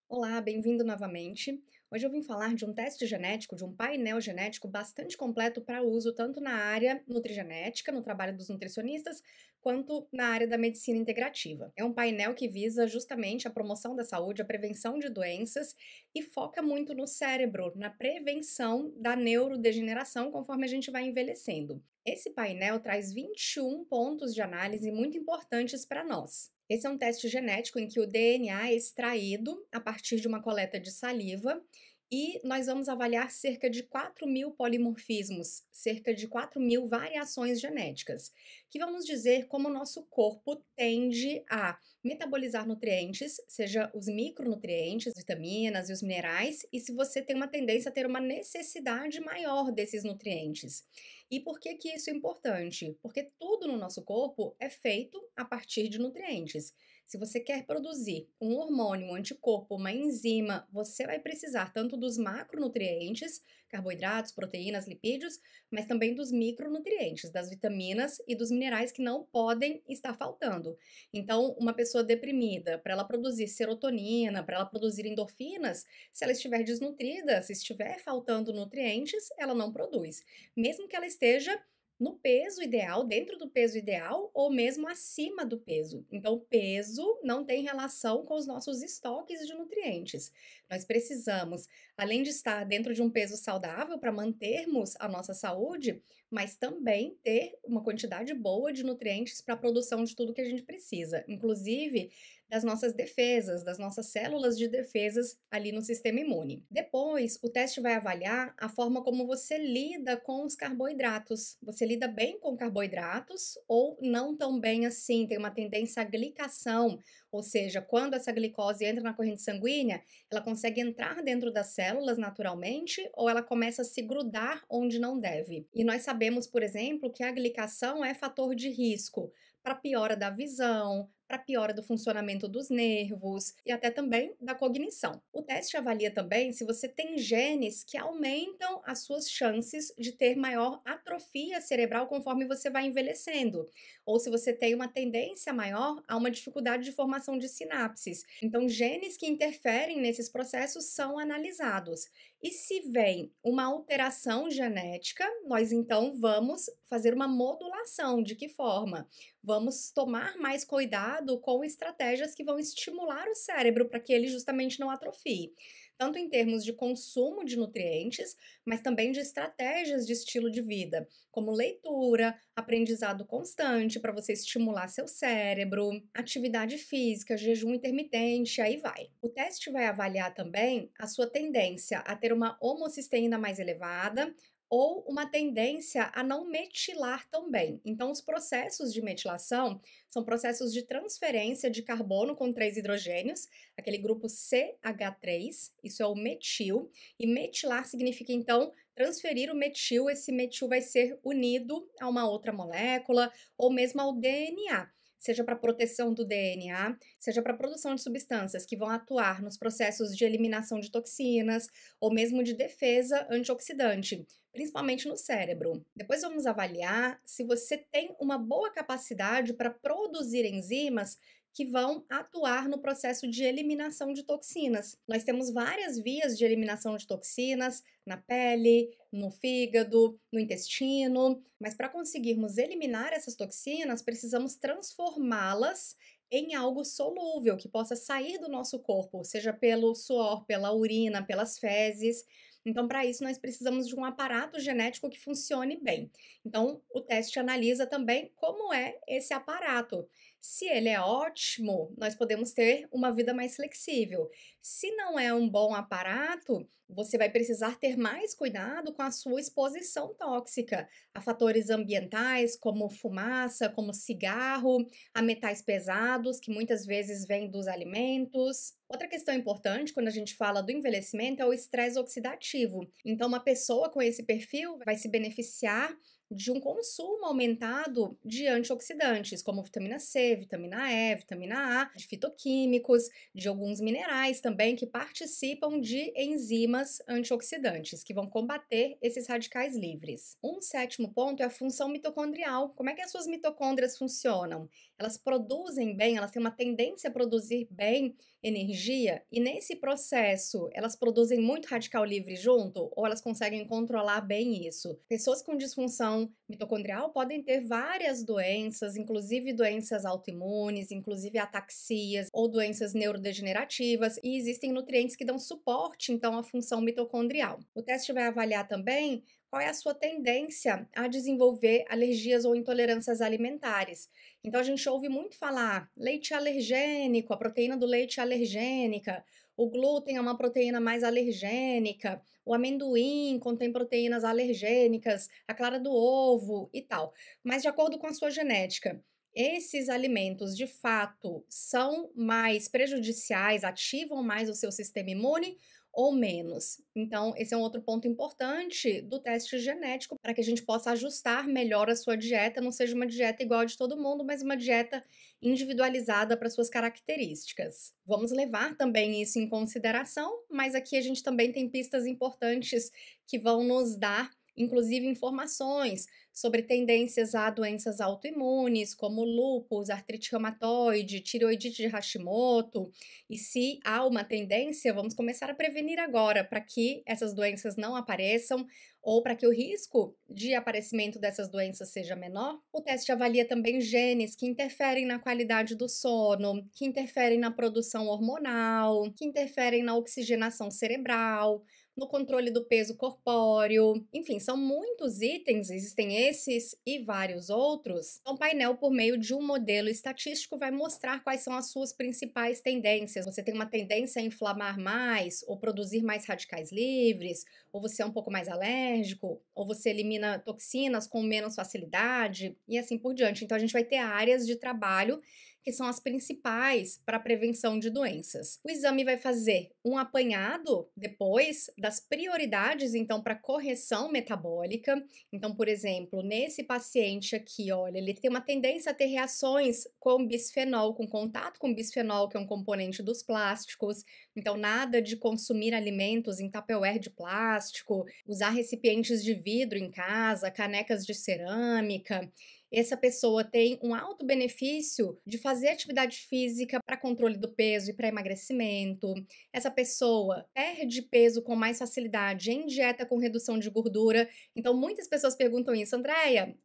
Olá, bem-vindo novamente. Hoje eu vim falar de um teste genético, de um painel genético bastante completo para uso tanto na área nutrigenética, no trabalho dos nutricionistas, quanto na área da medicina integrativa. É um painel que visa justamente a promoção da saúde, a prevenção de doenças e foca muito no cérebro, na prevenção da neurodegeneração conforme a gente vai envelhecendo. Esse painel traz 21 pontos de análise muito importantes para nós. Esse é um teste genético em que o DNA é extraído a partir de uma coleta de saliva e nós vamos avaliar cerca de 4.000 polimorfismos, cerca de 4.000 variações genéticas, que vamos dizer como o nosso corpo tende a metabolizar nutrientes, seja os micronutrientes, vitaminas e os minerais, e se você tem uma tendência a ter uma necessidade maior desses nutrientes. E por que que isso é importante? Porque tudo no nosso corpo é feito a partir de nutrientes. Se você quer produzir um hormônio, um anticorpo, uma enzima, você vai precisar tanto dos macronutrientes, carboidratos, proteínas, lipídios, mas também dos micronutrientes, das vitaminas e dos minerais que não podem estar faltando. Então, uma pessoa deprimida, para ela produzir serotonina, para ela produzir endorfinas, se ela estiver desnutrida, se estiver faltando nutrientes, ela não produz mesmo que ela esteja no peso ideal, dentro do peso ideal ou mesmo acima do peso. Então, o peso não tem relação com os nossos estoques de nutrientes. Nós precisamos, além de estar dentro de um peso saudável para mantermos a nossa saúde, mas também ter uma quantidade boa de nutrientes para a produção de tudo que a gente precisa, inclusive das nossas defesas, das nossas células de defesas ali no sistema imune. Depois, o teste vai avaliar a forma como você lida com os carboidratos. Você lida bem com carboidratos ou não tão bem assim? Tem uma tendência à glicação, ou seja, quando essa glicose entra na corrente sanguínea, ela consegue entrar dentro das células naturalmente ou ela começa a se grudar onde não deve. E nós sabemos, por exemplo, que a glicação é fator de risco para piora da visão, para piora do funcionamento dos nervos e até também da cognição. O teste avalia também se você tem genes que aumentam as suas chances de ter maior atrofia cerebral conforme você vai envelhecendo, ou se você tem uma tendência maior a uma dificuldade de formação de sinapses. Então, genes que interferem nesses processos são analisados. E se vem uma alteração genética, nós então vamos fazer uma modulação. De que forma? Vamos tomar mais cuidado com estratégias que vão estimular o cérebro para que ele justamente não atrofie, tanto em termos de consumo de nutrientes, mas também de estratégias de estilo de vida, como leitura, aprendizado constante para você estimular seu cérebro, atividade física, jejum intermitente, aí vai. O teste vai avaliar também a sua tendência a ter uma homocisteína mais elevada, ou uma tendência a não metilar tão bem. Então, os processos de metilação são processos de transferência de carbono com três hidrogênios, aquele grupo CH3, isso é o metil, e metilar significa então transferir o metil, esse metil vai ser unido a uma outra molécula ou mesmo ao DNA. Seja para proteção do DNA, seja para produção de substâncias que vão atuar nos processos de eliminação de toxinas ou mesmo de defesa antioxidante, principalmente no cérebro. Depois vamos avaliar se você tem uma boa capacidade para produzir enzimas que vão atuar no processo de eliminação de toxinas. Nós temos várias vias de eliminação de toxinas na pele, no fígado, no intestino, mas para conseguirmos eliminar essas toxinas, precisamos transformá-las em algo solúvel que possa sair do nosso corpo, seja pelo suor, pela urina, pelas fezes. Então, para isso, nós precisamos de um aparato genético que funcione bem. Então, o teste analisa também como é esse aparato. Se ele é ótimo, nós podemos ter uma vida mais flexível. Se não é um bom aparato, você vai precisar ter mais cuidado com a sua exposição tóxica a fatores ambientais, como fumaça, como cigarro, a metais pesados, que muitas vezes vêm dos alimentos. Outra questão importante quando a gente fala do envelhecimento é o estresse oxidativo. Então, uma pessoa com esse perfil vai se beneficiar de um consumo aumentado de antioxidantes, como vitamina C, vitamina E, vitamina A, de fitoquímicos, de alguns minerais também que participam de enzimas antioxidantes, que vão combater esses radicais livres. Um sétimo ponto é a função mitocondrial. Como é que as suas mitocôndrias funcionam? Elas produzem bem, elas têm uma tendência a produzir bem energia e nesse processo elas produzem muito radical livre junto ou elas conseguem controlar bem isso? Pessoas com disfunção mitocondrial podem ter várias doenças, inclusive doenças autoimunes, inclusive ataxias ou doenças neurodegenerativas, e existem nutrientes que dão suporte então à função mitocondrial. O teste vai avaliar também qual é a sua tendência a desenvolver alergias ou intolerâncias alimentares. Então a gente ouve muito falar leite alergênico, a proteína do leite é alergênica, o glúten é uma proteína mais alergênica, o amendoim contém proteínas alergênicas, a clara do ovo e tal. Mas de acordo com a sua genética, esses alimentos de fato são mais prejudiciais, ativam mais o seu sistema imune ou menos. Então, esse é um outro ponto importante do teste genético para que a gente possa ajustar melhor a sua dieta, não seja uma dieta igual a de todo mundo, mas uma dieta individualizada para suas características. Vamos levar também isso em consideração, mas aqui a gente também tem pistas importantes que vão nos dar inclusive informações sobre tendências a doenças autoimunes, como lúpus, artrite reumatoide, tireoidite de Hashimoto. E se há uma tendência, vamos começar a prevenir agora, para que essas doenças não apareçam ou para que o risco de aparecimento dessas doenças seja menor. O teste avalia também genes que interferem na qualidade do sono, que interferem na produção hormonal, que interferem na oxigenação cerebral, no controle do peso corpóreo. Enfim, são muitos itens, existem esses e vários outros. Então, o painel, por meio de um modelo estatístico, vai mostrar quais são as suas principais tendências. Você tem uma tendência a inflamar mais, ou produzir mais radicais livres, ou você é um pouco mais alérgico, ou você elimina toxinas com menos facilidade, e assim por diante. Então, a gente vai ter áreas de trabalho que são as principais para a prevenção de doenças. O exame vai fazer um apanhado depois das prioridades, então, para correção metabólica. Então, por exemplo, nesse paciente aqui, olha, ele tem uma tendência a ter reações com bisfenol, com contato com bisfenol, que é um componente dos plásticos. Então, nada de consumir alimentos em tupperware de plástico, usar recipientes de vidro em casa, canecas de cerâmica. Essa pessoa tem um alto benefício de fazer atividade física para controle do peso e para emagrecimento. Essa pessoa perde peso com mais facilidade em dieta com redução de gordura. Então, muitas pessoas perguntam isso, Andréia,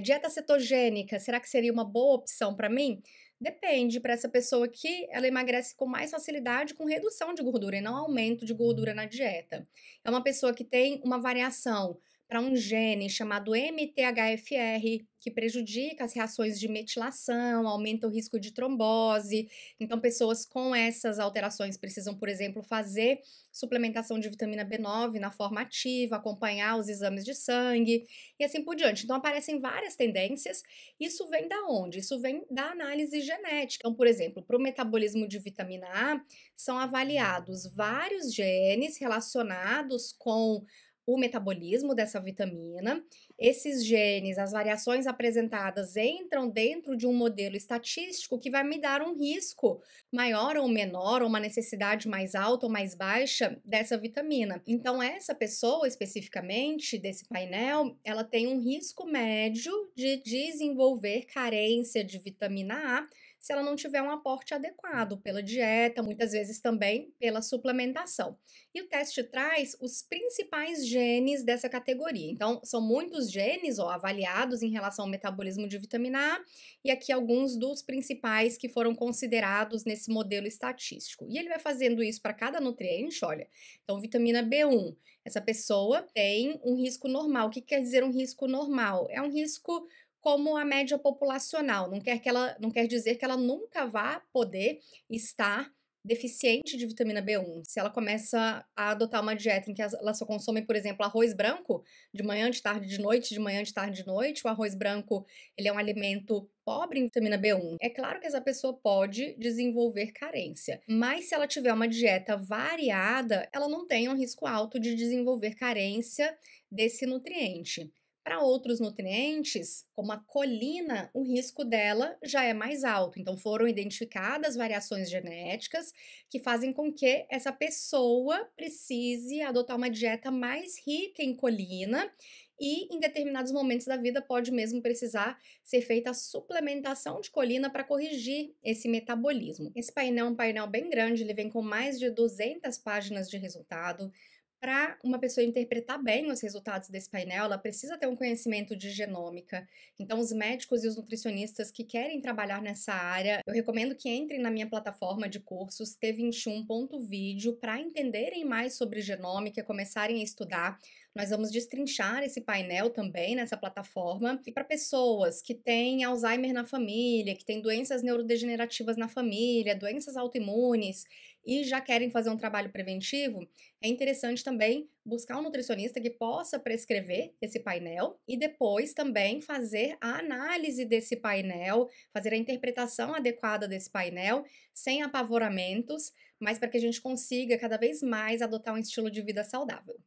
dieta cetogênica, será que seria uma boa opção para mim? Depende, para essa pessoa que ela emagrece com mais facilidade com redução de gordura e não aumento de gordura na dieta. É uma pessoa que tem uma variação para um gene chamado MTHFR, que prejudica as reações de metilação, aumenta o risco de trombose. Então, pessoas com essas alterações precisam, por exemplo, fazer suplementação de vitamina B9 na forma ativa, acompanhar os exames de sangue e assim por diante. Então, aparecem várias tendências. Isso vem da onde? Isso vem da análise genética. Então, por exemplo, para o metabolismo de vitamina A, são avaliados vários genes relacionados com o metabolismo dessa vitamina. Esses genes, as variações apresentadas entram dentro de um modelo estatístico que vai me dar um risco maior ou menor, ou uma necessidade mais alta ou mais baixa dessa vitamina. Então, essa pessoa especificamente desse painel, ela tem um risco médio de desenvolver carência de vitamina A se ela não tiver um aporte adequado pela dieta, muitas vezes também pela suplementação. E o teste traz os principais genes dessa categoria. Então, são muitos genes avaliados em relação ao metabolismo de vitamina A, e aqui alguns dos principais que foram considerados nesse modelo estatístico. E ele vai fazendo isso para cada nutriente, olha. Então, vitamina B1, essa pessoa tem um risco normal. O que quer dizer um risco normal? É um risco como a média populacional, não quer dizer que ela nunca vá poder estar deficiente de vitamina B1. Se ela começa a adotar uma dieta em que ela só consome, por exemplo, arroz branco, de manhã, de tarde, de noite, de manhã, de tarde, de noite, o arroz branco, ele é um alimento pobre em vitamina B1. É claro que essa pessoa pode desenvolver carência, mas se ela tiver uma dieta variada, ela não tem um risco alto de desenvolver carência desse nutriente. Para outros nutrientes, como a colina, o risco dela já é mais alto. Então, foram identificadas variações genéticas que fazem com que essa pessoa precise adotar uma dieta mais rica em colina e, em determinados momentos da vida, pode mesmo precisar ser feita a suplementação de colina para corrigir esse metabolismo. Esse painel é um painel bem grande, ele vem com mais de 200 páginas de resultado. Para uma pessoa interpretar bem os resultados desse painel, ela precisa ter um conhecimento de genômica. Então, os médicos e os nutricionistas que querem trabalhar nessa área, eu recomendo que entrem na minha plataforma de cursos T21.video para entenderem mais sobre genômica, começarem a estudar. Nós vamos destrinchar esse painel também nessa plataforma. E para pessoas que têm Alzheimer na família, que têm doenças neurodegenerativas na família, doenças autoimunes e já querem fazer um trabalho preventivo, é interessante também buscar um nutricionista que possa prescrever esse painel e depois também fazer a análise desse painel, fazer a interpretação adequada desse painel, sem apavoramentos, mas para que a gente consiga cada vez mais adotar um estilo de vida saudável.